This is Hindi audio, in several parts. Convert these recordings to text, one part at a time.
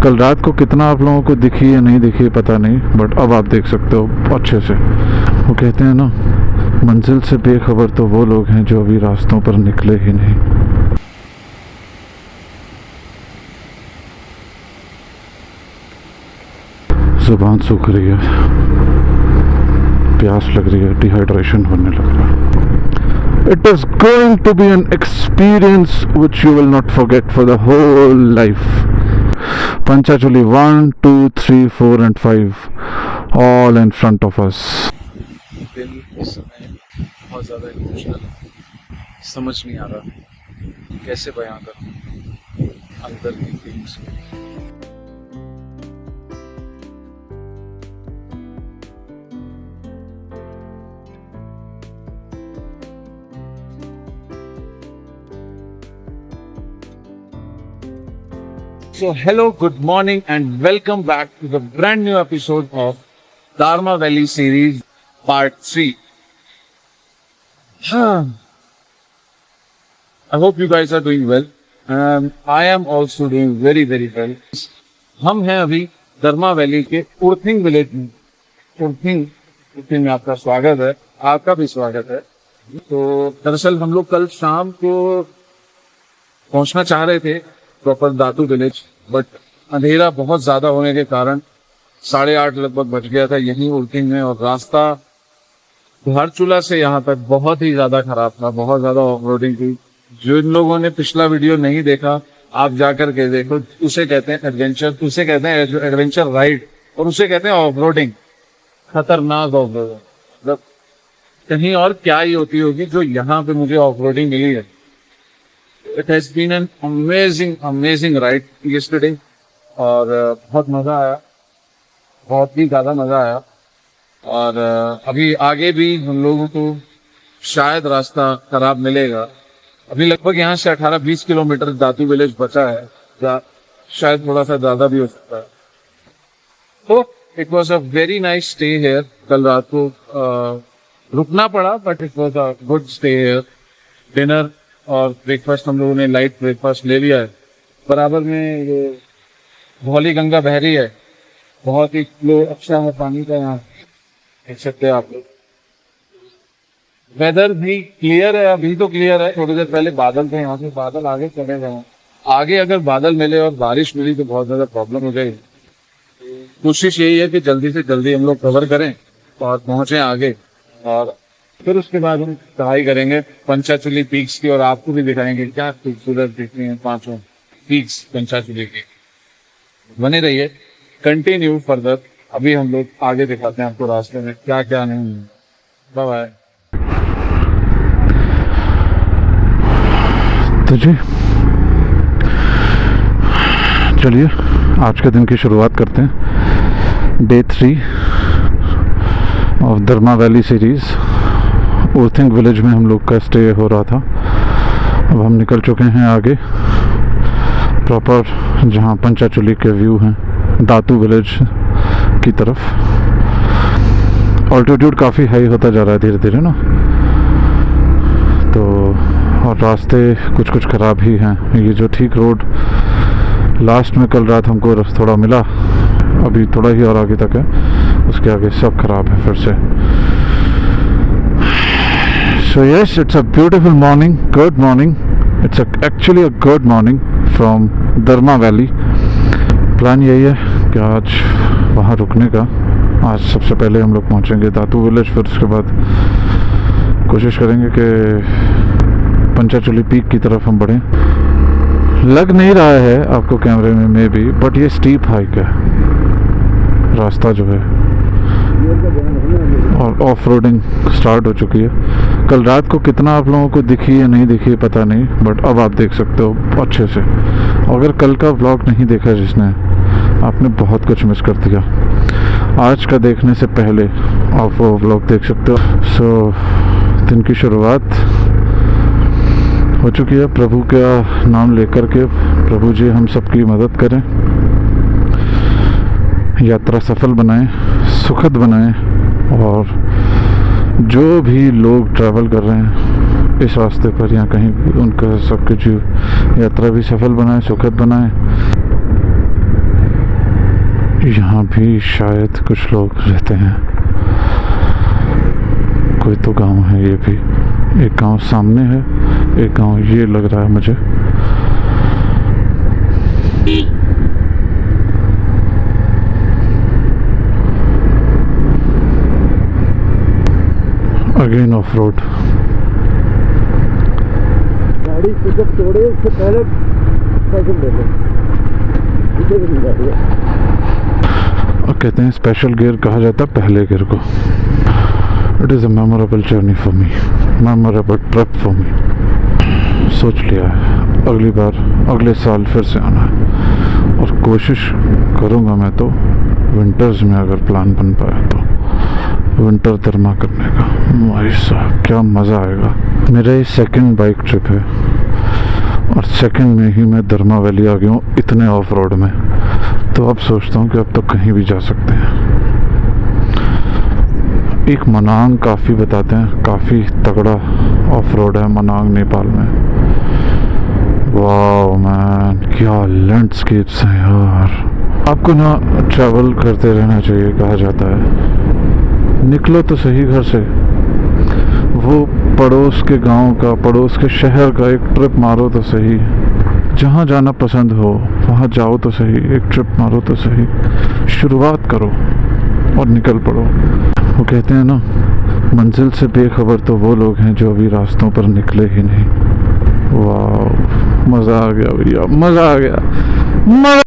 कल रात को कितना आप लोगों को दिखी या नहीं दिखी पता नहीं, बट अब आप देख सकते हो अच्छे से। वो कहते हैं ना, मंजिल से बेखबर तो वो लोग हैं जो अभी रास्तों पर निकले ही नहीं। जुबान सूख रही है, प्यास लग रही है, डिहाइड्रेशन होने लग रहा है। It is going to be an experience which you will not forget for the whole life. Panchachuli 1, 2, 3, 4 and 5 all in front of us. दिल इस समय बहुत ज़्यादा इमोशनल है, समझ नहीं आ रहा कैसे बयां करूं अंदर की फीलिंग्स को। So hello, good morning and welcome back to the brand new episode of Dharma Valley series part 3. I hope you guys are doing well and I am also doing very well. हम हैं अभी धर्मा वैली के उर्थिंग विलेज में। उर्थिंग में आपका स्वागत है, आपका भी स्वागत है। तो दरअसल हम लोग कल शाम को पहुंचना चाह रहे थे प्रॉपर दातू विलेज, बट अंधेरा बहुत ज्यादा होने के कारण 8:30 लगभग बज गया था यहीं उर्थिंग में। और रास्ता धारचूला से यहाँ तक बहुत ही ज्यादा खराब था, बहुत ज्यादा ऑफ रोडिंग थी। जिन लोगों ने पिछला वीडियो नहीं देखा आप जाकर के देखो, उसे कहते हैं एडवेंचर, उसे कहते हैं एडवेंचर राइड और उसे कहते हैं ऑफ रोडिंग। खतरनाक ऑफ रोडिंग, मतलब कहीं और क्या ही होती होगी जो यहाँ पे मुझे ऑफ रोडिंग मिली है। It has been an amazing ride yesterday और बहुत मजा आया, बहुत ही ज्यादा मजा आया। और अभी आगे भी हम लोगों को शायद रास्ता खराब मिलेगा। अभी लगभग यहाँ से 18-20 किलोमीटर दातू विलेज बचा है, शायद थोड़ा सा ज्यादा भी हो सकता है। तो it was a very nice stay here. कल रात को रुकना पड़ा but it was a good stay here. Dinner और ब्रेकफास्ट हम लोगों ने लाइट ब्रेकफास्ट ले लिया है। बराबर में ये भौली गंगा बह रही है, बहुत ही फ्लो अच्छा है पानी का यहाँ, देख सकते हैं आप लोग। वेदर भी क्लियर है, अभी तो क्लियर है। थोड़ी देर पहले बादल थे, यहाँ से बादल आगे चले गए। आगे अगर बादल मिले और बारिश मिली तो बहुत ज्यादा प्रॉब्लम हो जाएगी। कोशिश यही है कि जल्दी से जल्दी हम लोग कवर करें और पहुंचे आगे, और फिर उसके बाद हम चढ़ाई करेंगे पंचाचूली पीक्स की और आपको भी दिखाएंगे क्या खूबसूरत दिखती हैं 5 पीक्स पंचाचूली की। बने रहिए, कंटिन्यू फर्दर। अभी हम लोग आगे दिखाते हैं आपको रास्ते में क्या क्या नहीं। Bye bye. तो जी चलिए आज के दिन की शुरुआत करते हैं। Day 3 of Dharma valley series. Urthing village में हम लोग का स्टे हो रहा था। अब हम निकल चुके हैं आगे प्रॉपर जहाँ पंचाचूली के व्यू हैं दातू विलेज की तरफ। ऑल्टीट्यूड काफ़ी हाई होता जा रहा है धीरे धीरे ना, तो और रास्ते कुछ ख़राब ही हैं। ये जो ठीक रोड लास्ट में कल रात हमको थोड़ा मिला, अभी थोड़ा ही और आगे तक है, उसके आगे सब खराब है फिर से। So yes, it's a beautiful morning, good morning. It's actually a good morning from Dharma Valley. Plan यही है कि आज वहाँ रुकने का। आज सबसे पहले हम लोग पहुँचेंगे दातू विलेज, फिर उसके बाद कोशिश करेंगे कि पंचाचूली पीक की तरफ हम बढ़ें। लग नहीं रहा है आपको कैमरे में मे बी, बट ये स्टीप हाइक है रास्ता जो है, और ऑफ रोडिंग स्टार्ट हो चुकी है। कल रात को कितना आप लोगों को दिखी या नहीं दिखी पता नहीं, बट अब आप देख सकते हो अच्छे से। अगर कल का व्लॉग नहीं देखा जिसने, आपने बहुत कुछ मिस कर दिया। आज का देखने से पहले आप वो व्लॉग देख सकते हो। सो दिन की शुरुआत हो चुकी है। प्रभु का नाम लेकर के, प्रभु जी हम सबकी मदद करें, यात्रा सफल बनाएं, सुखद बनाएं, और जो भी लोग ट्रैवल कर रहे हैं इस रास्ते पर या कहीं भी, उनका सबकी यात्रा भी सफल बनाए, सुखद बनाए। यहाँ भी शायद कुछ लोग रहते हैं, कोई तो गांव है ये भी। एक गांव सामने है, एक गांव ये लग रहा है मुझे। Again of road. गाड़ी को जब तोड़े उससे पहले साइकिल ले लो, इधर नहीं जा रही है। और कहते हैं स्पेशल गियर कहा जाता है पहले गियर को। It is a memorable journey for me, memorable trip for me. सोच लिया है अगली बार, अगले साल फिर से आना है, और कोशिश करूँगा मैं तो विंटर्स में, अगर प्लान बन पाया तो विंटर दरमा करने का। भाई साहब क्या मज़ा आएगा। मेरा ये सेकंड बाइक ट्रिप है और सेकंड में ही मैं दरमा वैली आ गया हूँ इतने ऑफ रोड में। तो अब सोचता हूँ कि अब तो कहीं भी जा सकते हैं। एक मनांग काफ़ी बताते हैं, काफ़ी तगड़ा ऑफ रोड है मनांग नेपाल में। वाह मैन, क्या लैंडस्केप्स हैं यार। आपको ना ट्रैवल करते रहना चाहिए कहा जाता है। निकलो तो सही घर से, वो पड़ोस के गांव का, पड़ोस के शहर का एक ट्रिप मारो तो सही। जहाँ जाना पसंद हो वहाँ जाओ तो सही, एक ट्रिप मारो तो सही। शुरुआत करो और निकल पड़ो। वो कहते हैं ना, मंजिल से बेखबर तो वो लोग हैं जो अभी रास्तों पर निकले ही नहीं। वाह मज़ा आ गया भैया, मज़ा आ गया, मज़ा।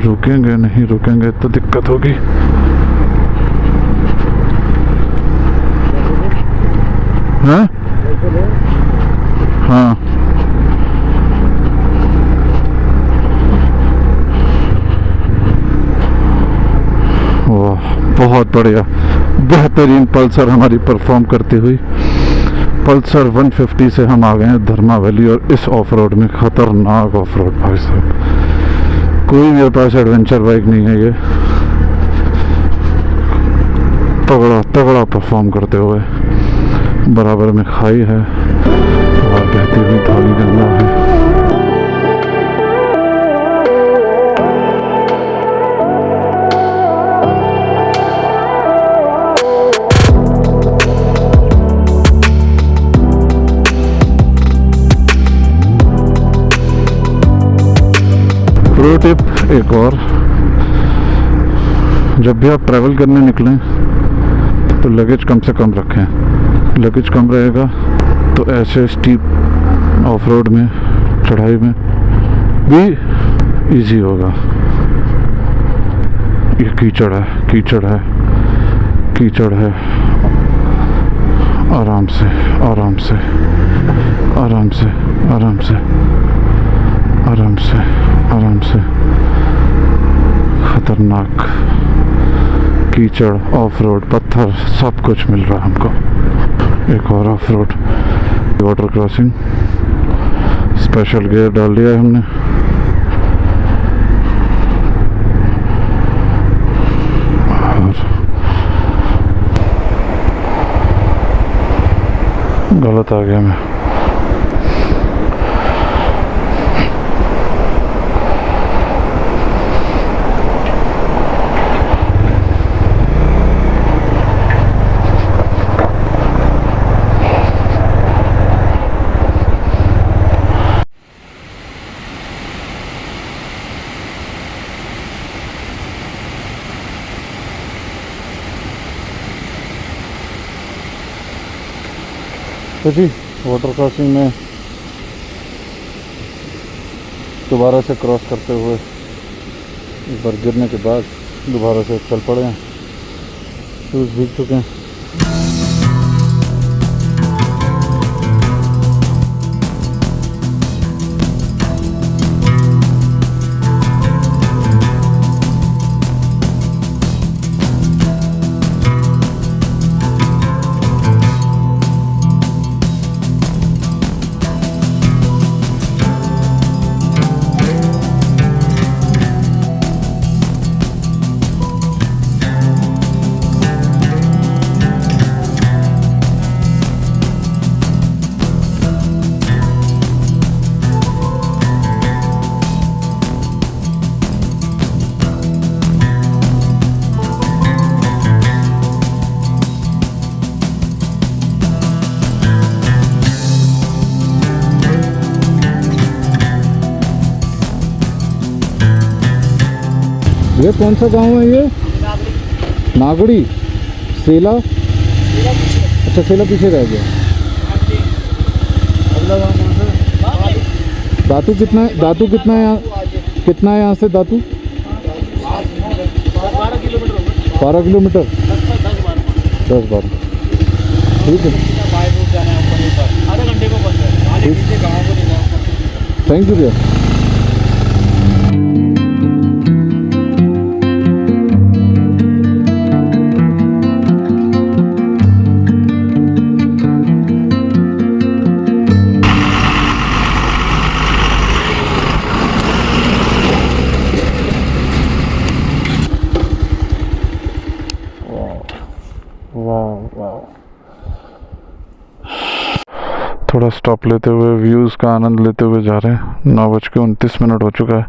रुकेंगे नहीं, रुकेंगे तो दिक्कत होगी। हाँ हाँ, वाह बहुत बढ़िया, बेहतरीन पल्सर हमारी परफॉर्म करती हुई। पल्सर 150 से हम आ गए हैं धर्मा वैली, और इस ऑफ रोड में खतरनाक ऑफ रोड भाई साहब। कोई मेरे पास एडवेंचर बाइक नहीं है ये, तगड़ा तगड़ा परफॉर्म करते हुए। बराबर में खाई है और बहती हुई धौली गंगा है। प्रो टिप एक और, जब भी आप ट्रैवल करने निकलें तो लगेज कम से कम रखें। लगेज कम रहेगा तो ऐसे स्टीप ऑफ रोड में, चढ़ाई में भी इजी होगा। ये कीचड़ है, कीचड़ है, कीचड़ है। आराम से आराम से आराम से आराम से आराम से आराम से। खतरनाक कीचड़, ऑफ रोड, पत्थर, सब कुछ मिल रहा है हमको। एक और of road, water crossing. Special gear डाल दिया है हमने। और गलत आ गया मैं। तो जी वाटर क्रॉसिंग में दोबारा से क्रॉस करते हुए एक बार गिरने के बाद दोबारा से चल पड़े हैं। शूज़ भीग चुके हैं। ये कौन सा गांव है ये? नागड़ी। सेला? अच्छा सेला पीछे रह गया। अगला गाँव कौन सा? दातू कितना है? दातू कितना है यहाँ? कितना है यहाँ से दातू? 12 किलोमीटर। 10-12 ठीक है। आधे घंटे को बंद है। गाँव को नहीं जाओ। थैंक यू भैया। थोड़ा स्टॉप लेते हुए व्यूज़ का आनंद लेते हुए जा रहे हैं। 9:29 हो चुका है।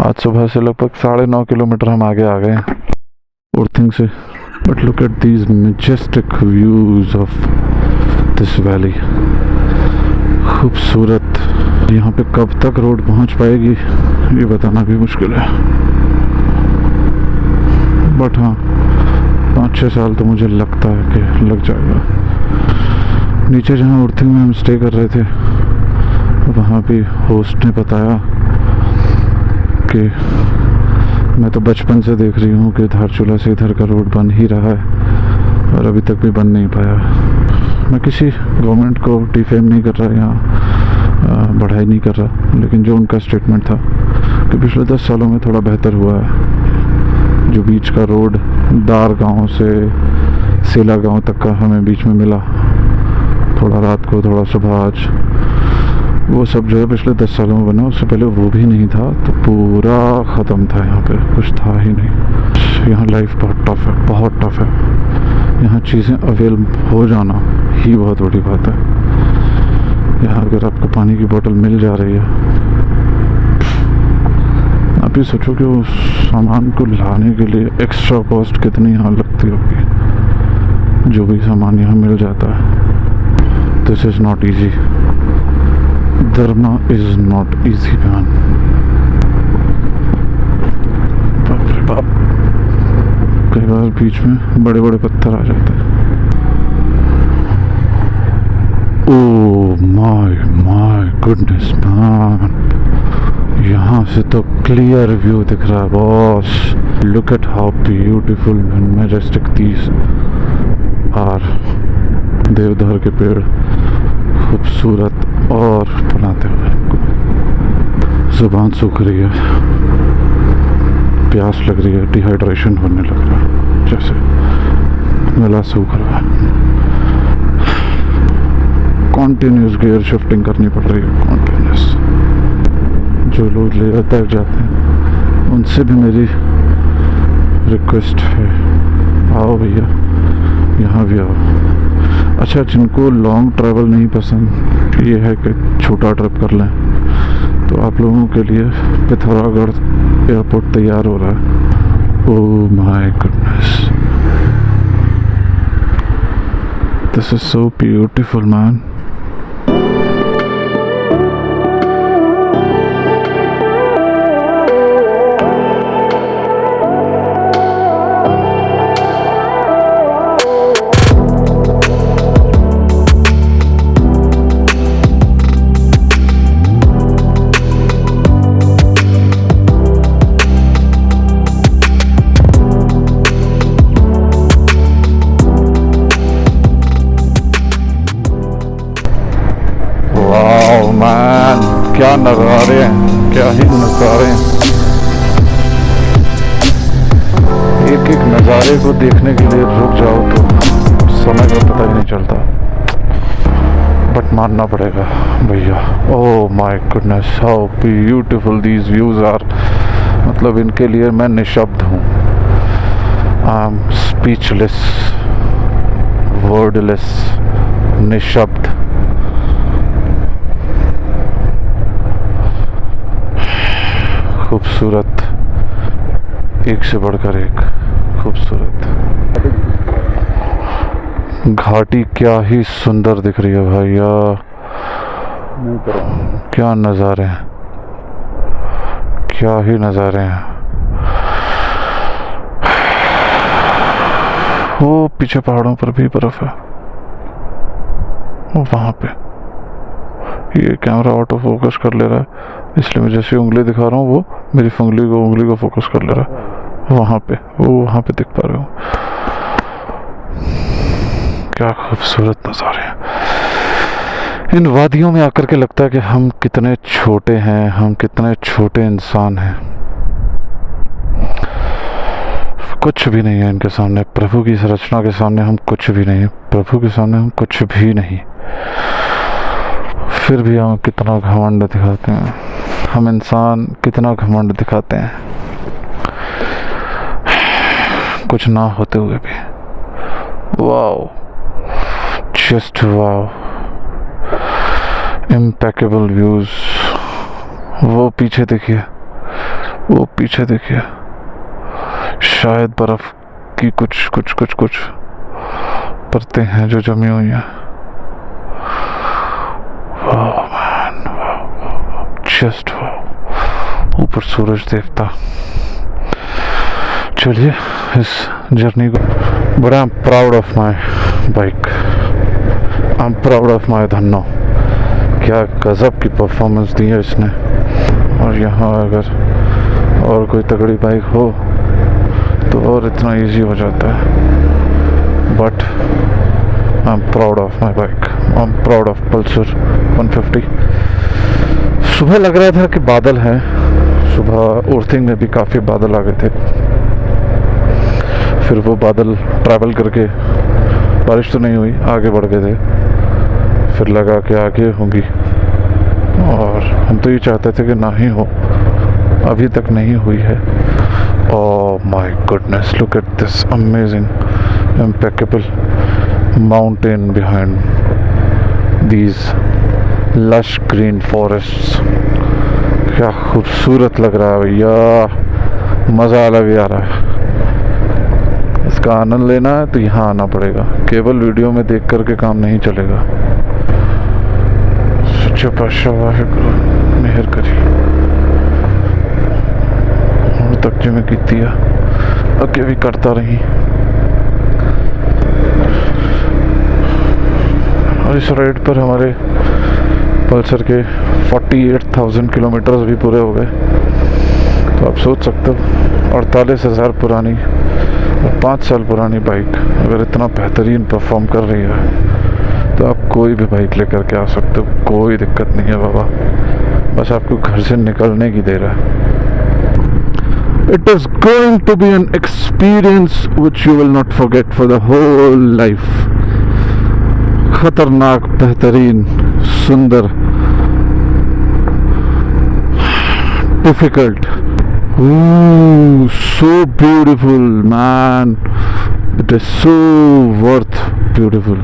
आज सुबह से लगभग 9.5 किलोमीटर हम आगे आ गए हैं उर्थिंग से। But look at these majestic views of this valley. खूबसूरत। यहाँ पे कब तक रोड पहुँच पाएगी ये बताना भी मुश्किल है। बट हाँ 5-6 साल तो मुझे लगता है कि लग जाएगा। नीचे जहाँ उर्थिंग में हम स्टे कर रहे थे वहाँ भी होस्ट ने बताया कि मैं तो बचपन से देख रही हूँ कि धारचूला से इधर का रोड बन ही रहा है और अभी तक भी बन नहीं पाया। मैं किसी गवर्नमेंट को डिफेम नहीं कर रहा या बढ़ाई नहीं कर रहा, लेकिन जो उनका स्टेटमेंट था कि पिछले 10 सालों में थोड़ा बेहतर हुआ है। जो बीच का रोड दार गांव से सेला गांव तक का हमें बीच में मिला, थोड़ा रात को थोड़ा सुबह आज, वो सब जो है पिछले 10 सालों में बना। उससे पहले वो भी नहीं था, तो पूरा ख़त्म था। यहाँ पे कुछ था ही नहीं। यहाँ लाइफ बहुत टफ है, बहुत टफ है। यहाँ चीज़ें अवेल हो जाना ही बहुत बड़ी बात है। यहाँ अगर आपको पानी की बोतल मिल जा रही है, आप ये सोचो कि उस सामान को लाने के लिए एक्स्ट्रा कॉस्ट कितनी यहाँ लगती होगी। जो भी सामान यहाँ मिल जाता है, this is not easy. Dharma is not easy man. बाप रे बाप, कई बार बीच में बड़े बड़े पत्थर आ जाते हैं। ओह माय गुडनेस मैन, यहाँ से तो क्लियर व्यू दिख रहा है boss. Look at how beautiful and majestic these are. देवदार के पेड़ खूबसूरत और बनाते हुए इनको। जुबान सूख रही है, प्यास लग रही है, डिहाइड्रेशन होने लग रहा है, जैसे गला सूख रहा है। कॉन्टिन्यूस गियर शिफ्टिंग करनी पड़ रही है, कॉन्टिन्यूस। जो लोग ले तक जाते हैं उनसे भी मेरी रिक्वेस्ट है, आओ भैया यहाँ भी आओ। अच्छा, जिनको लॉन्ग ट्रैवल नहीं पसंद, ये है कि छोटा ट्रिप कर लें, तो आप लोगों के लिए पिथौरागढ़ एयरपोर्ट तैयार हो रहा है। ओह my goodness, this is so beautiful man. क्या नज़ारे हैं, क्या ही नज़ारे हैं। एक एक नज़ारे को देखने के लिए रुक जाओ तो समय का पता ही नहीं चलता। बट मानना पड़ेगा भैया, oh my goodness how beautiful these views are. मतलब इनके लिए मैं निशब्द हूँ। आई एम स्पीचलेस, वर्डलेस, निशब्द। खूबसूरत, एक से बढ़कर एक खूबसूरत घाटी। क्या ही सुंदर दिख रही है भैया, क्या नज़ारे हैं, क्या ही नज़ारे हैं। वो पीछे पहाड़ों पर भी बर्फ है, वहां पे। ये कैमरा ऑटो फोकस कर ले रहा है, इसलिए मैं जैसे उंगली दिखा रहा हूँ वो मेरी उंगली को फोकस कर ले रहा है। वहां पे दिख पा रहे हो। क्या खूबसूरत नज़ारे हैं। इन वादियों में आकर के लगता है कि हम कितने छोटे हैं, हम कितने छोटे इंसान हैं। कुछ भी नहीं है इनके सामने, प्रभु की इस रचना के सामने हम कुछ भी नहीं है, प्रभु के सामने हम कुछ भी नहीं। फिर भी हम कितना घमंड दिखाते हैं, हम इंसान कितना घमंड दिखाते हैं, कुछ ना होते हुए भी। Wow, just wow, impeccable views. वो पीछे देखिए, शायद बर्फ की कुछ परतें हैं जो जमी हुई हैं। वाह मैन, जस्ट वाह। ऊपर सूरज देवता। चलिए इस जर्नी को, but I am proud of my bike, I am proud of my Dhanno. क्या गजब की परफॉर्मेंस दी है इसने। और यहाँ अगर और कोई तगड़ी बाइक हो तो और इतना इजी हो जाता है। But I am proud of my bike, I am proud of Pulsar 150। सुबह लग रहा था कि बादल हैं, सुबह उर्थिंग में भी काफ़ी बादल आ गए थे, फिर वो बादल ट्रैवल करके बारिश तो नहीं हुई, आगे बढ़ गए थे, फिर लगा कि आगे होंगी। और हम तो ये चाहते थे कि ना ही हो, अभी तक नहीं हुई है। ओह my goodness, look at this amazing impeccable mountain behind these lush green forests. क्या खूबसूरत लग रहा है भैया, मज़ा अलग ही आ रहा है। इसका आनंद लेना है तो यहाँ आना पड़ेगा, केवल वीडियो में देख करके काम नहीं चलेगा। सच्चे पातशाह वाहिगुरू मेहर करी, ਹੁਣ तक जिमें की है अगे भी करता रही। और इस राइड पर हमारे पल्सर के 48,000 किलोमीटर भी पूरे हो गए। तो आप सोच सकते हो 48,000 पुरानी, 5 साल पुरानी बाइक अगर इतना बेहतरीन परफॉर्म कर रही है तो आप कोई भी बाइक लेकर के आ सकते हो, कोई दिक्कत नहीं है बाबा, बस आपको घर से निकलने की देर है। It is going to be an experience which you will not forget for the whole life. खतरनाक, बेहतरीन, सुंदर, difficult, ooh, so beautiful man, it is so worth beautiful.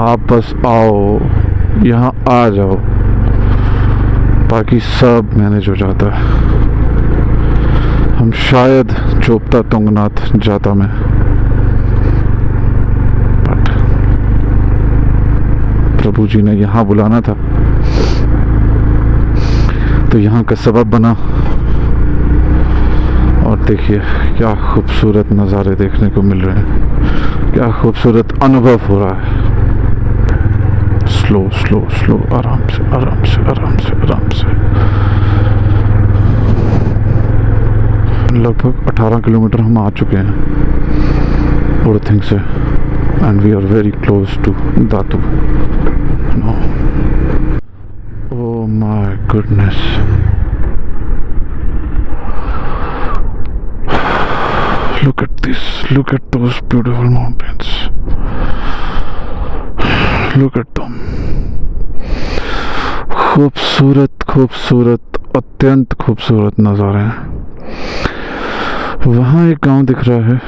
आप बस आओ, यहाँ आ जाओ, बाकी सब मैनेज हो जाता है। हम शायद चोपता तुंगनाथ जाता मैं, बट प्रभु जी ने यहाँ बुलाना था तो यहाँ का सबब बना। और देखिए क्या खूबसूरत नज़ारे देखने को मिल रहे हैं, क्या खूबसूरत अनुभव हो रहा है। स्लो स्लो स्लो, आराम से आराम से आराम से आराम से। लगभग 18 किलोमीटर हम आ चुके हैं उर्थिंग से, and we are very close to दातू। Oh my goodness, look at this, look at those beautiful mountains, look at them। खूबसूरत खूबसूरत, अत्यंत खूबसूरत नज़ारे हैं। वहाँ एक गांव दिख रहा है,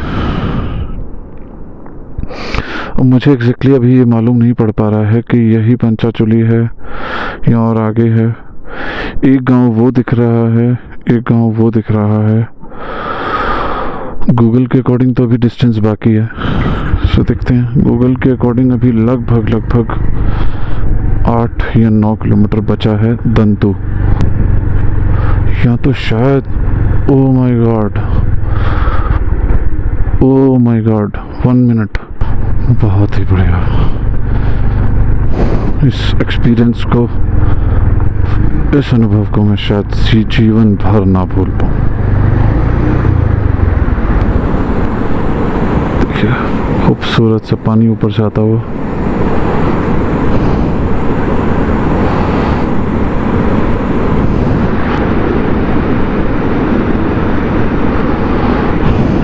और मुझे एग्जैक्टली अभी ये मालूम नहीं पड़ पा रहा है कि यही पंचाचुली है या और आगे है। एक गांव वो दिख रहा है, एक गांव वो दिख रहा है। गूगल के अकॉर्डिंग तो अभी डिस्टेंस बाकी है, सो देखते हैं। गूगल के अकॉर्डिंग अभी लगभग 8 या 9 किलोमीटर बचा है दंतु। या तो शायद, oh my God, oh my God, 1 minute. बहुत ही बढ़िया। इस एक्सपीरियंस को, इस अनुभव को मैं शायद जीवन भर ना भूल पाऊँ। देखिए खूबसूरत से पानी ऊपर से आता हुआ।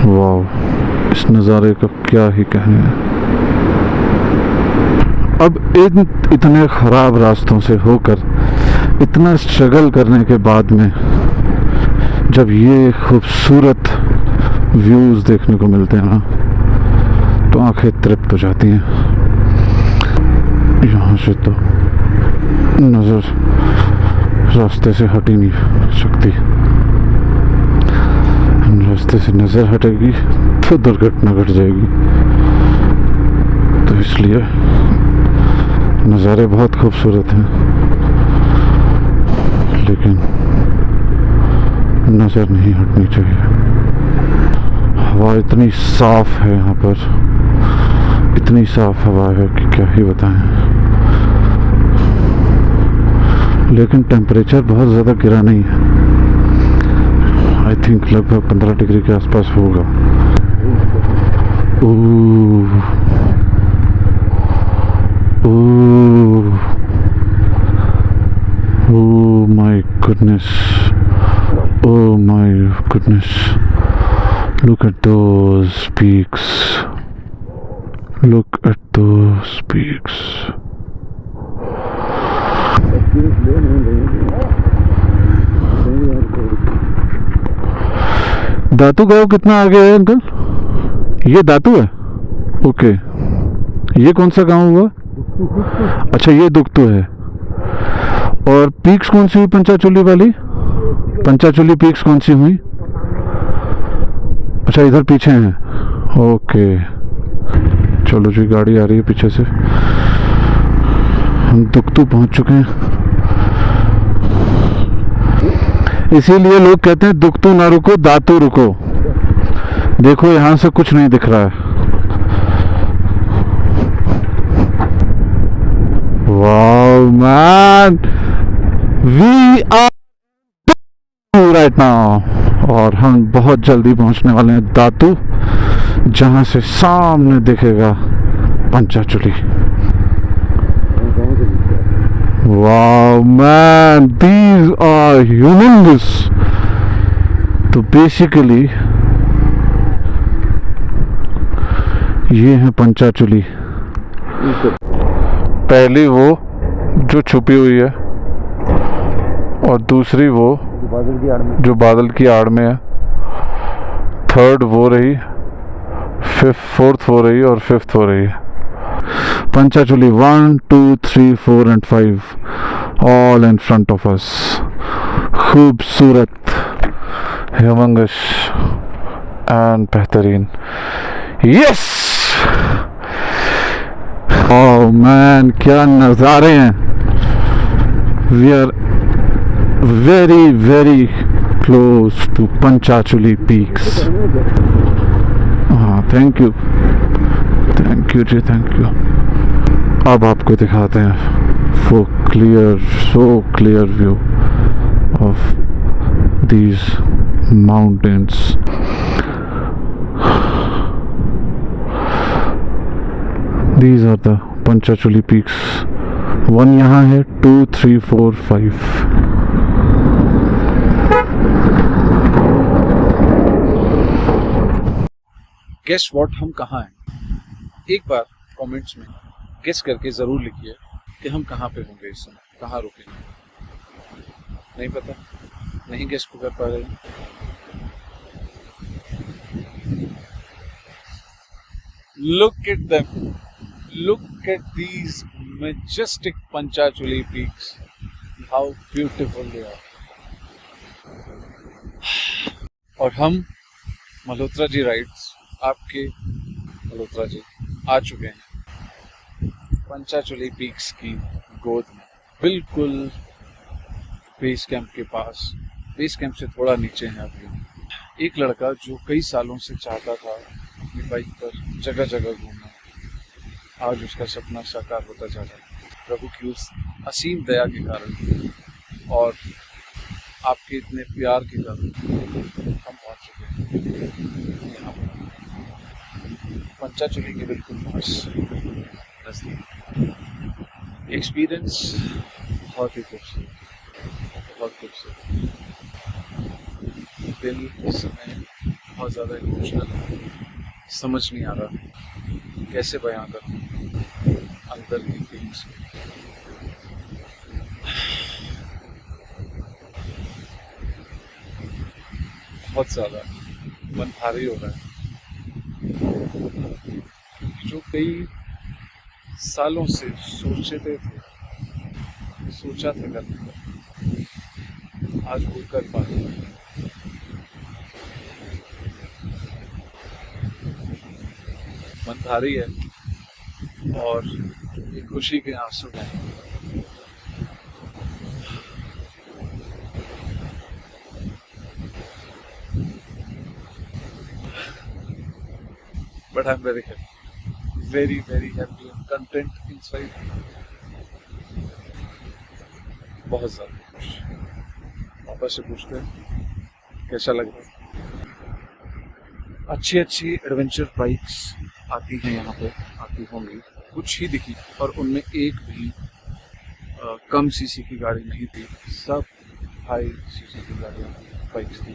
वाह, इस नज़ारे का क्या ही कहने है। अब इन इतने ख़राब रास्तों से होकर, इतना स्ट्रगल करने के बाद में जब ये खूबसूरत व्यूज़ देखने को मिलते हैं ना, तो आंखें तृप्त हो जाती हैं। यहाँ से तो नज़र रास्ते से हट ही नहीं सकती। रास्ते से नज़र हटेगी तो दुर्घटना घट जाएगी। तो इसलिए नज़ारे बहुत खूबसूरत हैं, लेकिन नज़र नहीं हटनी चाहिए। हवा इतनी साफ है यहाँ पर, इतनी साफ हवा है कि क्या ही बताएं। लेकिन टेम्परेचर बहुत ज़्यादा गिरा नहीं है। आई थिंक लगभग 15 डिग्री के आसपास होगा। ओह, oh my goodness, oh my goodness, look at those peaks, look at those peaks. दातू गांव कितना आगे है अंकल? ये दातू है? ओके। ये कौन सा गांव हुआ? अच्छा, ये दुखतू है। और पीक्स कौन सी हुई पंचाचूली वाली? पंचाचूली पीक्स कौन सी हुई? अच्छा, इधर पीछे हैं। ओके, चलो जी, गाड़ी आ रही है पीछे से। हम दुखतू पहुंच चुके हैं। इसीलिए लोग कहते हैं दुखतू ना रुको, दातू रुको। देखो यहां से कुछ नहीं दिख रहा है। Wow, man, we are right now, और हम बहुत जल्दी पहुंचने वाले हैं दातू, जहां से सामने दिखेगा Panchachuli. Wow, man, these are humongous. तो बेसिकली ये है पंचाचूली। पहली वो जो छुपी हुई है, और दूसरी वो जो बादल की आड़ में है। थर्ड वो रही, फोर्थ वो रही, और फिफ्थ हो रही है। Panchachuli 1, 2, 3, 4 and 5 all in front of us. खूबसूरत, ह्यूमंगस एंड बेहतरीन। यस, ओह मैन, क्या नज़ारे हैं। We are very very close to Panchachuli peaks. हाँ, thank you ji, thank you. अब आपको दिखाते हैं so clear view of these mountains. These are the Panchachuli peaks. 1 यहाँ है, 2, 3, 4, 5. गेस व्हाट, हम कहाँ हैं? एक बार कमेंट्स में गेस करके ज़रूर लिखिए कि हम कहाँ पे होंगे इस समय, कहाँ रुकेंगे। नहीं पता, नहीं गेस कर पा रहे हैं। Look at them. Look at these majestic Panchachuli peaks. How beautiful they are. और हम मल्होत्रा जी राइड्स, आपके मल्होत्रा जी आ चुके हैं पंचाचूली पीक्स की गोद में, बिल्कुल बेस कैंप के पास। बेस कैंप से थोड़ा नीचे हैं अभी। एक लड़का जो कई सालों से चाहता था बाइक पर जगह जगह घूमना, आज उसका सपना साकार होता जा रहा है प्रभु की उस असीम दया के कारण और आपके इतने प्यार के कारण हम पहुंच चुके हैं यहाँ पर पंचाचूली के बिल्कुल पास नजदीक। एक्सपीरियंस बहुत ही खूबसूरत, बहुत खूबसूरत। दिल इस समय बहुत ज़्यादा इमोशनल है, समझ नहीं आ रहा कैसे बयां करूं अंदर की फीलिंग्स को। बहुत ज़्यादा मन भारी हो रहा है। जो कई सालों से सोचा था करने का, आज वो कर पा रहे हैं। मन भारी है और ये खुशी के आंसू हैं। But I'm very happy, very happy and content inside. बहुत ज़्यादा खुश। वापस से पूछते हैं कैसा लग रहा है। अच्छी एडवेंचर बाइक्स आती हैं यहाँ पे, आती होंगी, कुछ ही दिखी और उनमें एक भी कम सीसी की गाड़ी नहीं थी, सब हाई सीसी की गाड़ियाँ बाइक्स थी।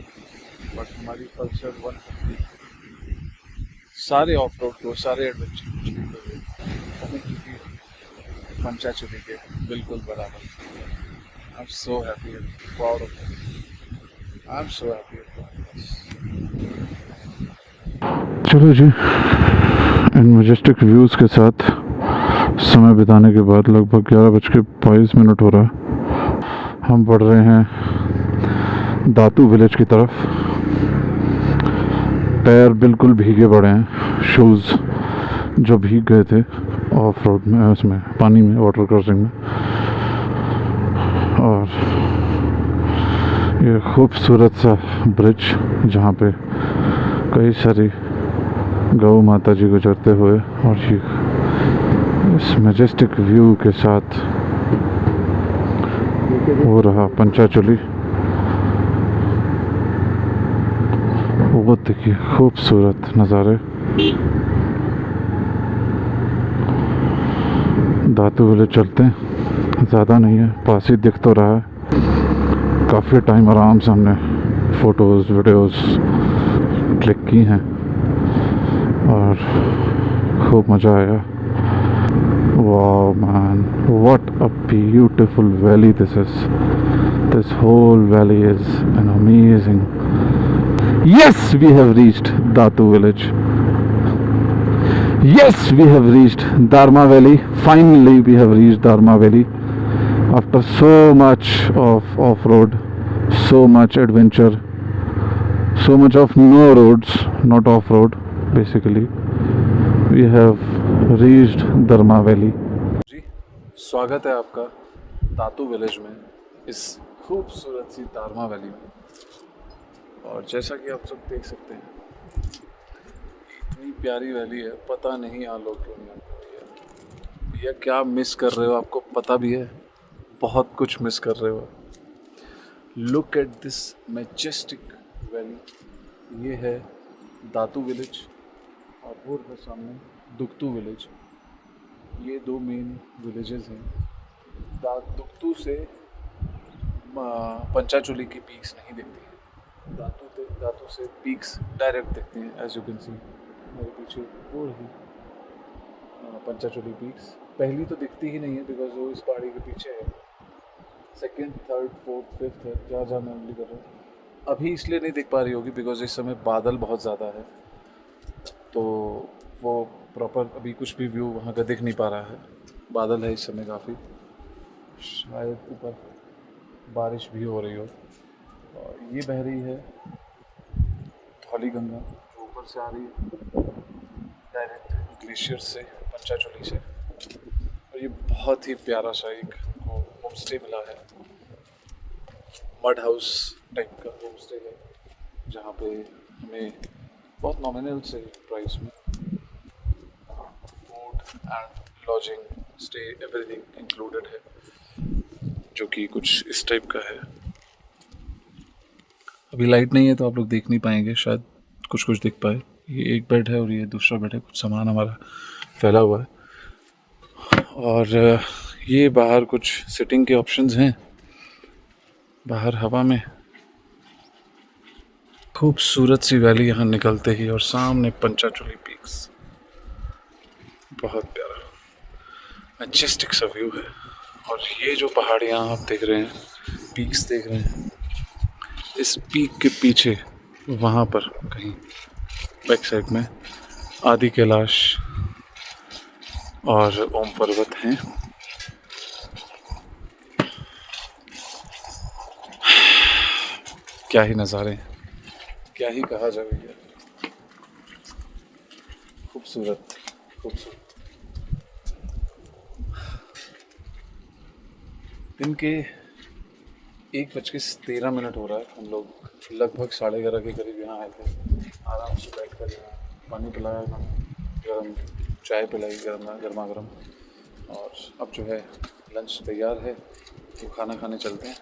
बट हमारी पल्सर 150 सारे ऑफ रोड को, सारे एडवेंचर को छूते हुए पंचाचूली के बिल्कुल बराबर। I am so happy and proud of it. I am so happy and proud. चलो जी, इन मजेस्टिक व्यूज़ के साथ समय बिताने के बाद लगभग 11:22 हो रहा है। हम बढ़ रहे हैं दातू विलेज की तरफ। पैर बिल्कुल भीगे पड़े हैं, शूज़ जो भीग गए थे ऑफ रोड में, उसमें पानी में, वाटर क्रॉसिंग में। और ये खूबसूरत सा ब्रिज जहाँ पे कई सारी गौ माता जी गुजरते हुए, और ये इस मैजेस्टिक व्यू के साथ हो रहा पंचाचूली। वो देखिए खूबसूरत नज़ारे। दातू विलेज चलते हैं, ज़्यादा नहीं है, पास ही दिख तो रहा है। काफ़ी टाइम आराम से हमने फ़ोटोज़ वीडियोज़ क्लिक की हैं और खूब मज़ा आया। Wow man, what a beautiful valley this is. This whole valley is an amazing. Yes, we have reached Datu village. Yes, we have reached Dharma Valley. Finally, we have reached Dharma Valley. After so much of off-road, so much adventure, so much of no roads, not off-road, basically, we have reached Dharma Valley. जी, स्वागत है आपका दातू विलेज में, इस खूबसूरत सी दारमा वैली में। और जैसा कि आप सब देख सकते हैं, इतनी प्यारी वैली है, पता नहीं यहाँ लोग क्यों नहीं आते। भैया क्या मिस कर रहे हो, आपको पता भी है, बहुत कुछ मिस कर रहे हो। Look at this majestic valley. ये है दातू विलेज और वो है सामने दुक्तू विलेज। ये दो मेन विलेजेस हैं। दुक्तू से पंचाचूली की पीक्स नहीं दिखती हैं, दातू से पीक्स डायरेक्ट दिखती हैं। एज यू कैन सी मेरे पीछे वो रही पंचाचूली पीक्स। पहली तो दिखती ही नहीं है बिकॉज वो इस पहाड़ी के पीछे है। सेकंड, थर्ड, फोर्थ, फिफ्थ है, जहाँ मैं उंगली कर रहा हूँ। अभी इसलिए नहीं दिख पा रही होगी बिकॉज इस समय बादल बहुत ज़्यादा है, तो वो प्रॉपर अभी कुछ भी व्यू वहाँ का दिख नहीं पा रहा है। बादल है इस समय काफ़ी, शायद ऊपर बारिश भी हो रही हो। और ये बह रही है धौली गंगा, जो ऊपर से आ रही है डायरेक्ट ग्लेशियर से, पंचाचूली से। और ये बहुत ही प्यारा सा एक होम स्टे मिला है, मड हाउस टाइप का होम स्टे है, जहाँ पे हमें बहुत नॉमिनल से प्राइस में and lodging stay everything included है, जो कि कुछ इस टाइप का है। अभी लाइट नहीं है तो आप लोग देख नहीं पाएंगे, शायद कुछ कुछ दिख पाए। ये एक बेड है और ये दूसरा बेड है, कुछ सामान हमारा फैला हुआ है। और ये बाहर कुछ सिटिंग के ऑप्शंस हैं, बाहर हवा में खूबसूरत सी वैली यहाँ निकलते ही, और सामने पंचाचूली पीक्स, बहुत प्यारा मैजेस्टिक सा व्यू है। और ये जो पहाड़ियाँ आप देख रहे हैं, पीक्स देख रहे हैं, इस पीक के पीछे वहाँ पर कहीं बैक साइड में आदि कैलाश और ओम पर्वत हैं। क्या ही नज़ारे हैं, क्या ही कहा जाए भैया, खूबसूरत खूबसूरत। दिन के 1:13 हो रहा है। हम लोग लगभग 11:30 के करीब यहाँ आए थे। आराम से बैठ कर यहाँ पानी पिलाया, गर्म चाय पिलाई गर्मा गर्म, और अब जो है लंच तैयार है तो खाना खाने चलते हैं।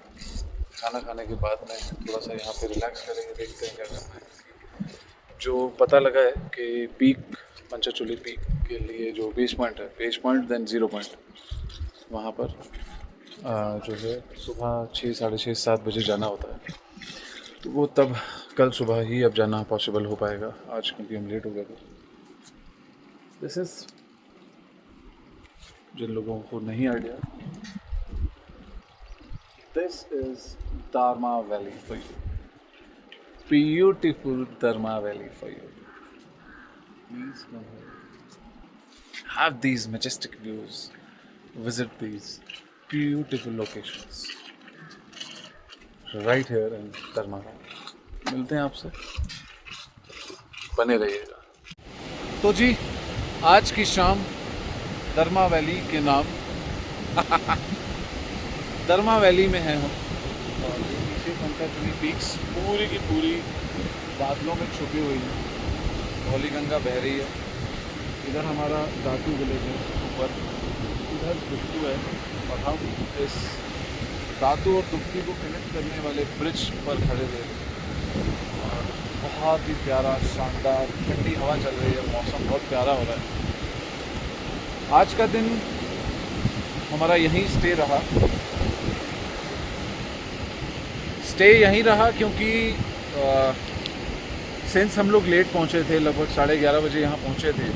खाना खाने के बाद में थोड़ा सा यहाँ पे रिलैक्स करेंगे, देखते हैं क्या करना है। जो पता लगा है कि पीक पंचाचूली पीक के लिए जो बेस पॉइंट देन 0 पॉइंट, वहाँ पर जो है सुबह 6, साढ़े 6, 7 बजे जाना होता है। तो वो तब कल सुबह ही अब जाना पॉसिबल हो पाएगा, आज क्योंकि हम लेट हो गए थे। दिस इज़, जिन लोगों को नहीं आइडिया, दिस इज़ दरमा वैली फॉर यू, ब्यूटीफुल दरमा valley for you. Please come here. Have these majestic views. Visit these beautiful locations right here in Dharmara. मिलते हैं आपसे, बने रहिएगा। तो जी, आज की शाम दरमा वैली के नाम दरमा वैली में हैं हम, और ये पीछे पंचाचूली पीक्स पूरी की पूरी बादलों में छुपी हुई है। धौली गंगा बह रही है। इधर हमारा दातू विलेज है ऊपर, इधर दुप्पू है, और हम इस दातू और दुप्पू को कनेक्ट करने वाले ब्रिज पर खड़े थे। और बहुत ही प्यारा शानदार ठंडी हवा चल रही है, मौसम बहुत प्यारा हो रहा है। आज का दिन हमारा यहीं स्टे यहीं रहा क्योंकि सिंस हम लोग लेट पहुँचे थे, लगभग 11:30 बजे यहाँ पहुँचे थे,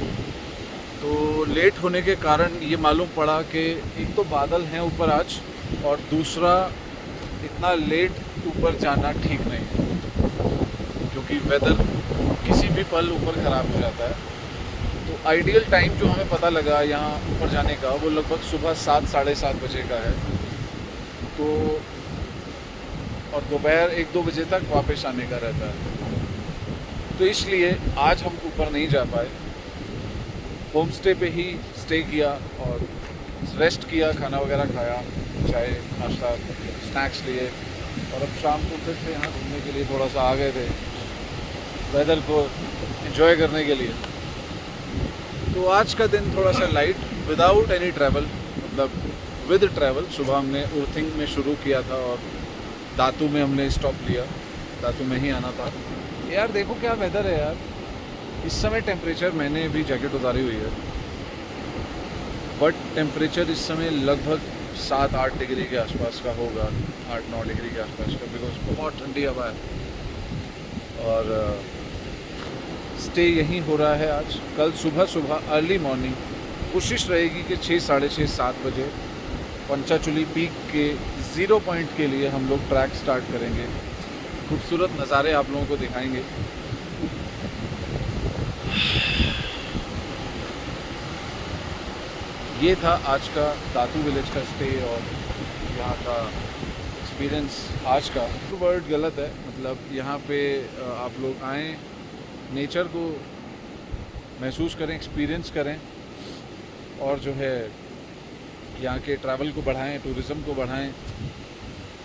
तो लेट होने के कारण ये मालूम पड़ा कि एक तो बादल हैं ऊपर आज, और दूसरा इतना लेट ऊपर जाना ठीक नहीं है, क्योंकि वेदर किसी भी पल ऊपर ख़राब हो जाता है। तो आइडियल टाइम जो हमें पता लगा यहाँ ऊपर जाने का, वो लगभग सुबह 7, साढ़े 7 बजे का है। तो और दोपहर 1-2 बजे तक वापस आने का रहता है। तो इसलिए आज हम ऊपर नहीं जा पाए, होम स्टे पे ही स्टे किया और रेस्ट किया, खाना वगैरह खाया, चाय नाश्ता स्नैक्स लिए, और अब शाम को फिर से यहाँ घूमने के लिए थोड़ा सा आ गए थे, वेदर को एंजॉय करने के लिए। तो आज का दिन थोड़ा सा लाइट, विदाउट एनी ट्रैवल, मतलब विद ट्रैवल। सुबह हमने उर्थिंग में शुरू किया था और दातू में हमने स्टॉप लिया, दातू में ही आना था। यार देखो क्या वेदर है यार, इस समय टेम्परेचर, मैंने भी जैकेट उतारी हुई है, बट टेम्परेचर इस समय लगभग 7-8 डिग्री के आसपास का होगा, 8-9 डिग्री के आसपास का, बिकॉज बहुत ठंडी हवा है। और स्टे यहीं हो रहा है आज। कल सुबह अर्ली मॉर्निंग कोशिश रहेगी कि 6, साढ़े 6, 7 बजे पंचाचूली पीक के 0 पॉइंट के लिए हम लोग ट्रैक स्टार्ट करेंगे। खूबसूरत नज़ारे आप लोगों को दिखाएंगे। ये था आज का दातू विलेज का स्टे और यहाँ का एक्सपीरियंस आज का। वर्ड गलत है, मतलब यहाँ पे आप लोग आएँ, नेचर को महसूस करें, एक्सपीरियंस करें, और जो है यहाँ के ट्रैवल को बढ़ाएं, टूरिज़्म को बढ़ाएं।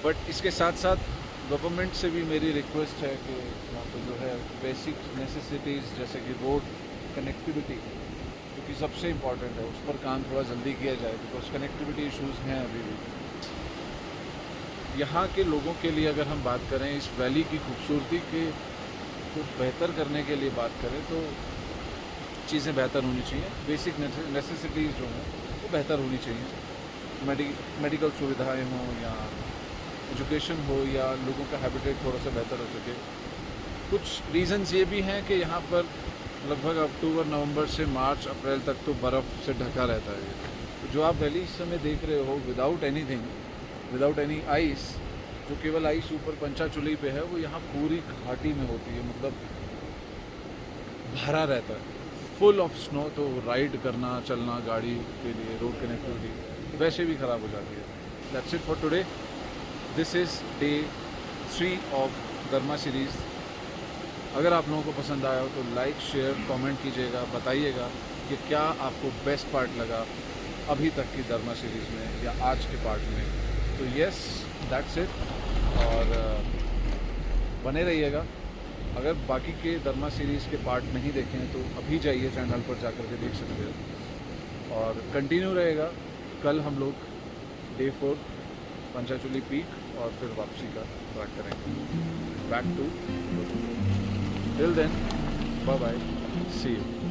बट इसके साथ साथ गवर्नमेंट से भी मेरी रिक्वेस्ट है कि यहाँ पर जो है बेसिक नेसेसिटीज़ जैसे कि रोड कनेक्टिविटी, क्योंकि कि सबसे इम्पॉर्टेंट है, उस पर काम थोड़ा जल्दी किया जाए, बिकॉज कनेक्टिविटी इश्यूज़ हैं अभी भी। यहाँ के लोगों के लिए अगर हम बात करें, इस वैली की खूबसूरती के को बेहतर करने के लिए बात करें, तो चीज़ें बेहतर होनी चाहिए। बेसिक नेसेसिटीज़ जो हैं वो बेहतर होनी चाहिए। मेडिकल सुविधाएं हों या एजुकेशन हो या लोगों का हैबिटेट थोड़ा सा बेहतर हो सके। कुछ रीज़न्स ये भी हैं कि यहाँ पर लगभग अक्टूबर नवंबर से मार्च अप्रैल तक तो बर्फ़ से ढका रहता है। तो जो आप वैली इस समय देख रहे हो without anything, without any ice, जो केवल आइस ऊपर पंचाचुली पे है, वो यहाँ पूरी घाटी में होती है, मतलब भरा रहता है, फुल ऑफ स्नो। तो राइड करना, चलना गाड़ी के लिए, रोड कनेक्टिविटी वैसे भी ख़राब हो जाती है। That's it for today. This is day 3 of दरमा सीरीज़। अगर आप लोगों को पसंद आया हो तो लाइक, शेयर, कमेंट कीजिएगा, बताइएगा कि क्या आपको बेस्ट पार्ट लगा अभी तक की दरमा सीरीज़ में या आज के पार्ट में। तो यस, दैट्स इट। और बने रहिएगा। अगर बाकी के दरमा सीरीज़ के पार्ट नहीं देखे हैं तो अभी जाइए चैनल पर जाकर के देख सकते हो। और कंटिन्यू रहेगा। कल हम लोग डे 4 पंचाचुली पीक और फिर वापसी का ट्रैक करेंगे back to. Till then, bye bye, see you.